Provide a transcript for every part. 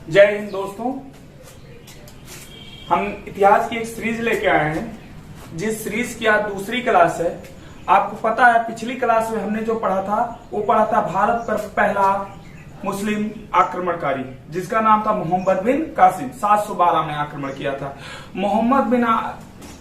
जय हिंद दोस्तों। हम इतिहास की एक सीरीज लेके आए हैं, जिस सीरीज की आज दूसरी क्लास है। आपको पता है पिछली क्लास में हमने जो पढ़ा था वो पढ़ा था भारत पर पहला मुस्लिम आक्रमणकारी, जिसका नाम था मोहम्मद बिन कासिम। 712 में आक्रमण किया था। मोहम्मद बिन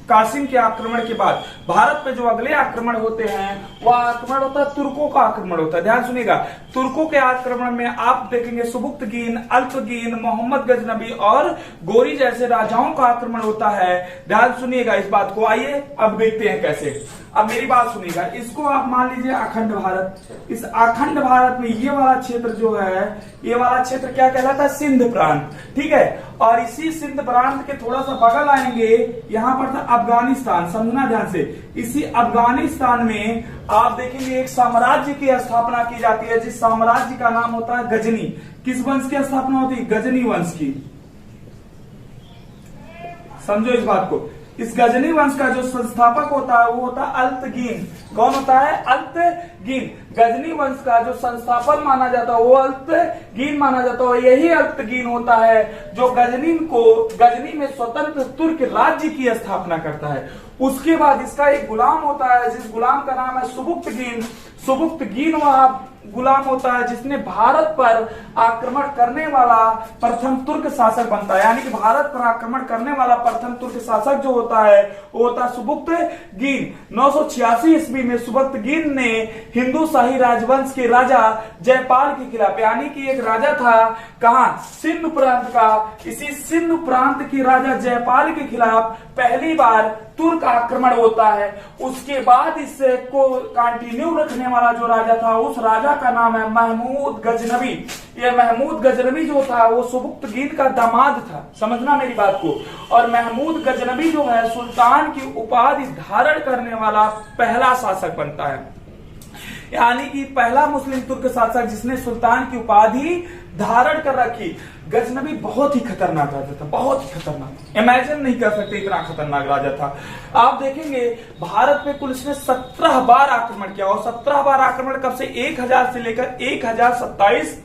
कासिम के आक्रमण के बाद भारत पे जो अगले आक्रमण होते हैं वह आक्रमण होता है तुर्कों का आक्रमण होता है। ध्यान सुनिएगा, तुर्कों के आक्रमण में आप देखेंगे सुबुक्तगीन, अल्पगीन, मोहम्मद गजनबी और गोरी जैसे राजाओं का आक्रमण होता है। ध्यान सुनिएगा इस बात को। आइए अब देखते हैं कैसे। अब मेरी बात सुनिएगा, इसको आप मान लीजिए अखंड भारत। इस अखंड भारत में ये वाला क्षेत्र जो है, ये वाला क्षेत्र क्या कहलाता है? सिंध प्रांत। ठीक है, और इसी सिंध प्रांत के थोड़ा सा बगल आएंगे, यहां पर था अफगानिस्तान। समझना ध्यान से। इसी अफगानिस्तान में आप देखेंगे एक साम्राज्य की स्थापना की जाती है, जिस साम्राज्य का नाम होता है गजनी। किस वंश की स्थापना होती है? गजनी वंश की। समझो इस बात को। इस गजनी वंश का जो संस्थापक होता है वो होता है अल्पगीन। कौन होता है? अल्पगीन। गजनी वंश का जो संस्थापक माना जाता है वो अल्पगीन माना जाता है। यही अल्पगीन होता है जो गजनी में स्वतंत्र तुर्क राज्य की स्थापना करता है। उसके बाद इसका एक गुलाम होता है, जिस गुलाम का नाम है सुबुक्तगीन। सुबुक्तगीन वह गुलाम होता है जिसने भारत पर आक्रमण करने वाला प्रथम तुर्क शासक बनता है। यानी कि भारत पर आक्रमण करने वाला प्रथम तुर्क शासक जो होता है वो होता है सुबुक्तगीन। 986 ईस्वी में सुबुक्तगीन ने हिंदू शाही राजवंश के राजा जयपाल के खिलाफ, यानी कि एक राजा था कहां? सिंध प्रांत का। इसी सिंध प्रांत के राजा जयपाल के खिलाफ पहली बार तुर्क आक्रमण होता है। उसके बाद इससे को कंटिन्यू रखने वाला जो राजा था, उस राजा का नाम है महमूद गजनबी। ये महमूद गजनबी जो था वो सुबुक्तगीन का दामाद था। समझना मेरी बात को। और महमूद गजनबी जो है सुल्तान की उपाधि धारण करने वाला पहला शासक बनता है, यानी कि पहला मुस्लिम तुर्क शासक जिसने सुल्तान की उपाधि धारण कर रखी। गजनबी बहुत ही खतरनाक राजा था, बहुत ही खतरनाक। इमेजिन नहीं कर सकते इतना खतरनाक राजा था। आप देखेंगे भारत पे कुल इसने 17 बार आक्रमण किया, और 17 बार आक्रमण कब से? 1000 से लेकर 1027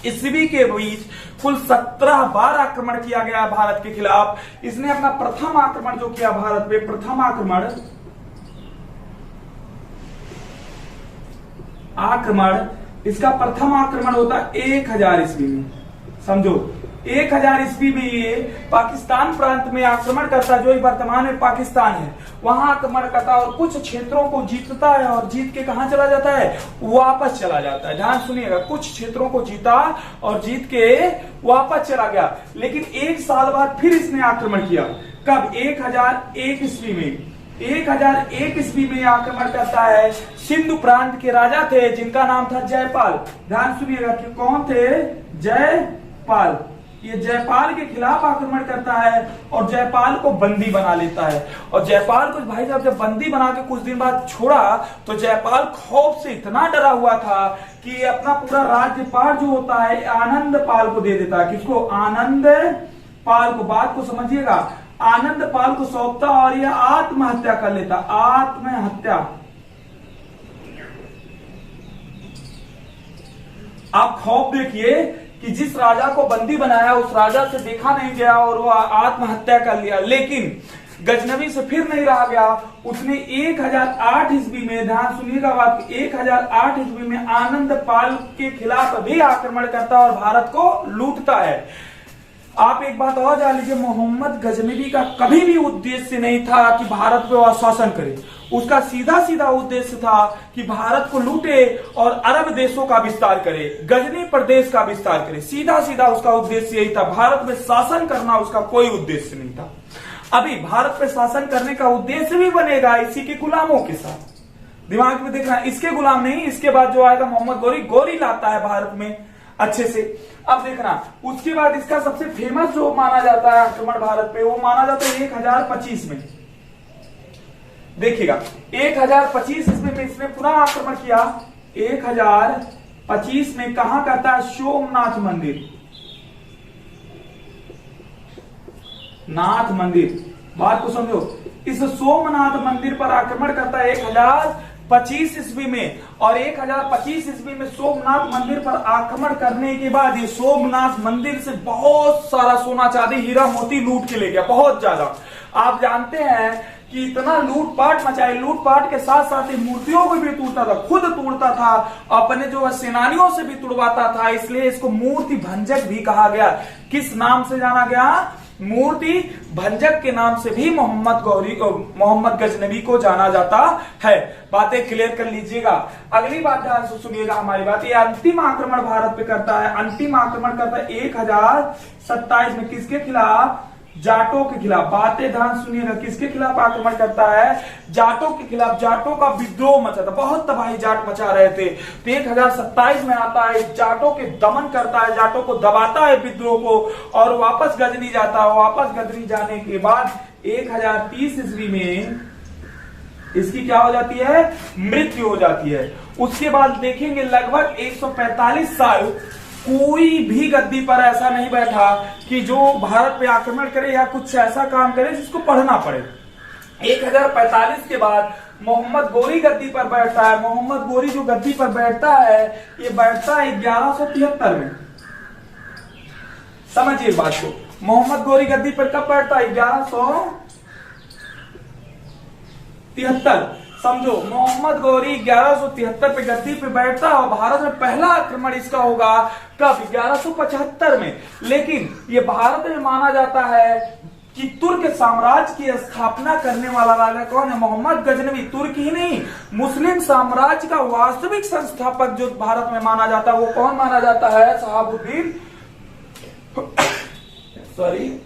ईस्वी के बीच कुल 17 बार आक्रमण किया गया भारत के खिलाफ। इसने अपना प्रथम आक्रमण जो किया भारत पे, प्रथम आक्रमण इसका प्रथम आक्रमण होता है 1000 ईस्वी में। समझो 1000 ईस्वी में ये पाकिस्तान प्रांत में आक्रमण करता, जो वर्तमान में पाकिस्तान है, वहां आक्रमण करता और कुछ क्षेत्रों को जीतता है, और जीत के कहां चला जाता है? वापस चला जाता है। ध्यान सुनिएगा, कुछ क्षेत्रों को जीता और जीत के वापस चला गया। लेकिन एक साल बाद फिर इसने आक्रमण किया। कब? 1001 ईस्वी में। 1001 ईस्वी में आक्रमण करता है। सिंधु प्रांत के राजा थे जिनका नाम था जयपाल। ध्यान सुनिएगा कि कौन थे? जयपाल। ये जयपाल के खिलाफ आक्रमण करता है और जयपाल को बंदी बना लेता है। और जयपाल को भाई साहब जब बंदी बना के कुछ दिन बाद छोड़ा तो जयपाल खौफ से इतना डरा हुआ था कि अपना पूरा राज्यपाल जो होता है आनंद पाल को दे देता है। किसको? आनंद पाल को। बात को समझिएगा, आनंद पाल को सौंपता और यह आत्महत्या कर लेता। आत्महत्या। आप खौफ देखिए कि जिस राजा को बंदी बनाया उस राजा से देखा नहीं गया और वो आत्महत्या कर लिया। लेकिन गजनबी से फिर नहीं रहा गया। उसने 1008 ईस्वी में, ध्यान सुनिएगा बात, 1008 ईस्वी में आनंद पाल के खिलाफ भी आक्रमण करता और भारत को लूटता है। आप एक बात और जान लीजिए, मोहम्मद गजनबी का कभी भी उद्देश्य नहीं था कि भारत पे वह शासन करे। उसका सीधा सीधा उद्देश्य था कि भारत को लूटे और अरब देशों का विस्तार करे, गजनी प्रदेश का विस्तार करे। सीधा सीधा उसका उद्देश्य यही था। भारत में शासन करना उसका कोई उद्देश्य नहीं था। अभी भारत पे शासन करने का उद्देश्य भी बनेगा इसी के गुलामों के साथ। दिमाग में देखना, इसके गुलाम नहीं, इसके बाद जो आएगा मोहम्मद गोरी लाता है भारत में अच्छे से। अब देखना, उसके बाद इसका सबसे फेमस जो माना जाता है आक्रमण भारत पे, वो माना जाता है 1025 में। देखिएगा 1025 ईस्वी में इसने पुनः आक्रमण किया। 1025 में कहां करता है? सोमनाथ मंदिर। नाथ मंदिर, बात को समझो। इस सोमनाथ मंदिर पर आक्रमण करता है 1025 ईस्वी में और 1025 ईस्वी में सोमनाथ मंदिर पर आक्रमण करने के बाद ये सोमनाथ मंदिर से बहुत सारा सोना चांदी हीरा मोती लूट के ले गया, बहुत ज्यादा। आप जानते हैं कि इतना लूटपाट मचाई, लूटपाट के साथ साथ मूर्तियों को भी तोड़ता था, खुद तोड़ता था, अपने जो सेनानियों से भी तुड़वाता था, इसलिए इसको मूर्ति भंजक भी कहा गया। किस नाम से जाना गया? मूर्ति भंजक के नाम से भी मोहम्मद गजनवी को जाना जाता है। बातें क्लियर कर लीजिएगा। अगली बात ध्यान से सुनिएगा हमारी बात। ये अंतिम आक्रमण भारत पे करता है, अंतिम आक्रमण करता है 1027 में। किसके खिलाफ? जाटों के खिलाफ। बातें ध्यान सुनिएगा, किसके खिलाफ आक्रमण करता है? जाटों के खिलाफ। जाटों का विद्रोह मचा था, बहुत तबाही जाट मचा रहे थे। तो 1027 में आता है, जाटों के दमन करता है, जाटों को दबाता है विद्रोह को, और वापस गजनी जाता है। वापस गजनी जाने के बाद 1030 ईस्वी में इसकी क्या हो जाती है? मृत्यु हो जाती है। उसके बाद देखेंगे लगभग 145 साल कोई भी गद्दी पर ऐसा नहीं बैठा कि जो भारत पे आक्रमण करे या कुछ ऐसा काम करे जिसको पढ़ना पड़े। 1045 के बाद मोहम्मद गोरी गद्दी पर बैठता है। मोहम्मद गोरी जो गद्दी पर बैठता है, ये बैठता है 1173 में। समझिए बात को, मोहम्मद गोरी गद्दी पर कब बैठता है? 1173। समझो, मोहम्मद गोरी 1173 पे गद्दी पे बैठता है और भारत में पहला आक्रमण इसका होगा कब? 1175 में। लेकिन ये भारत में माना जाता है कि तुर्क साम्राज्य की स्थापना करने वाला राजा कौन है? मोहम्मद गजनवी। तुर्क ही नहीं, मुस्लिम साम्राज्य का वास्तविक संस्थापक जो भारत में माना जाता है वो कौन माना जाता है? शहाबुद्दीन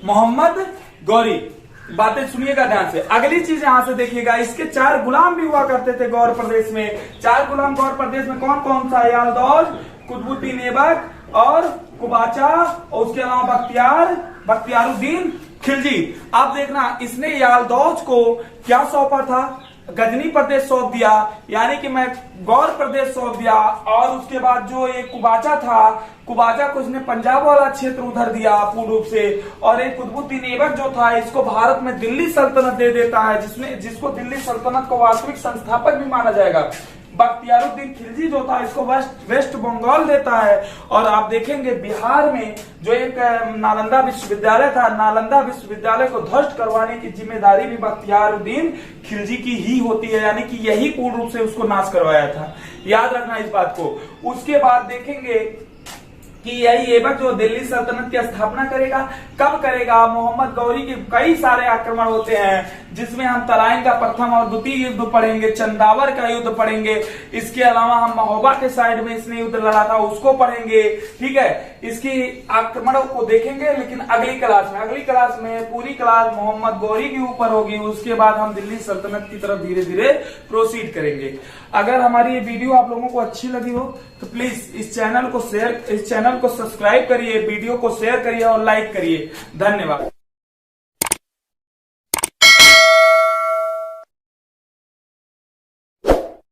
मोहम्मद गोरी। बातें सुनिएगा ध्यान से। अगली चीज यहां से देखिएगा, इसके 4 गुलाम भी हुआ करते थे गौर प्रदेश में। 4 गुलाम गौर प्रदेश में कौन कौन सा? यालदौज, कुतुबुद्दीन ऐबक और कुबाचा, और उसके अलावा बख्तियारुद्दीन खिलजी। आप देखना, इसने यालदौज को क्या सौंपा था? गजनी प्रदेश सौंप दिया, यानी कि मैं गौर प्रदेश सौंप दिया। और उसके बाद जो एक कुबाचा था, कुबाचा को इसने पंजाब वाला क्षेत्र उधर दिया पूर्ण रूप से। और एक कुतुबुद्दीन ऐबक जो था, इसको भारत में दिल्ली सल्तनत दे देता है, जिसको दिल्ली सल्तनत को वास्तविक संस्थापक भी माना जाएगा। बख्तियारुद्दीन खिलजी जो था, इसको वेस्ट बंगाल देता है। और आप देखेंगे बिहार में जो एक नालंदा विश्वविद्यालय था, नालंदा विश्वविद्यालय को ध्वस्त करवाने की जिम्मेदारी भी बख्तियारुद्दीन खिलजी की ही होती है, यानी कि यही पूर्ण रूप से उसको नाश करवाया था। याद रखना इस बात को। उसके बाद देखेंगे कि यही ऐबक जो दिल्ली सल्तनत की स्थापना करेगा, कब करेगा? मोहम्मद गौरी के कई सारे आक्रमण होते हैं, जिसमें हम तराइन का प्रथम और द्वितीय युद्ध पढ़ेंगे, चंदावर का युद्ध पढ़ेंगे, इसके अलावा हम महोबा के साइड में इसने युद्ध लड़ा था उसको पढ़ेंगे। ठीक है, इसकी आक्रमणों को देखेंगे, लेकिन अगली क्लास में पूरी क्लास मोहम्मद गौरी के ऊपर होगी। उसके बाद हम दिल्ली सल्तनत की तरफ धीरे धीरे प्रोसीड करेंगे। अगर हमारी ये वीडियो आप लोगों को अच्छी लगी हो तो प्लीज इस चैनल को सब्सक्राइब करिए, वीडियो को शेयर करिए और लाइक करिए। धन्यवाद।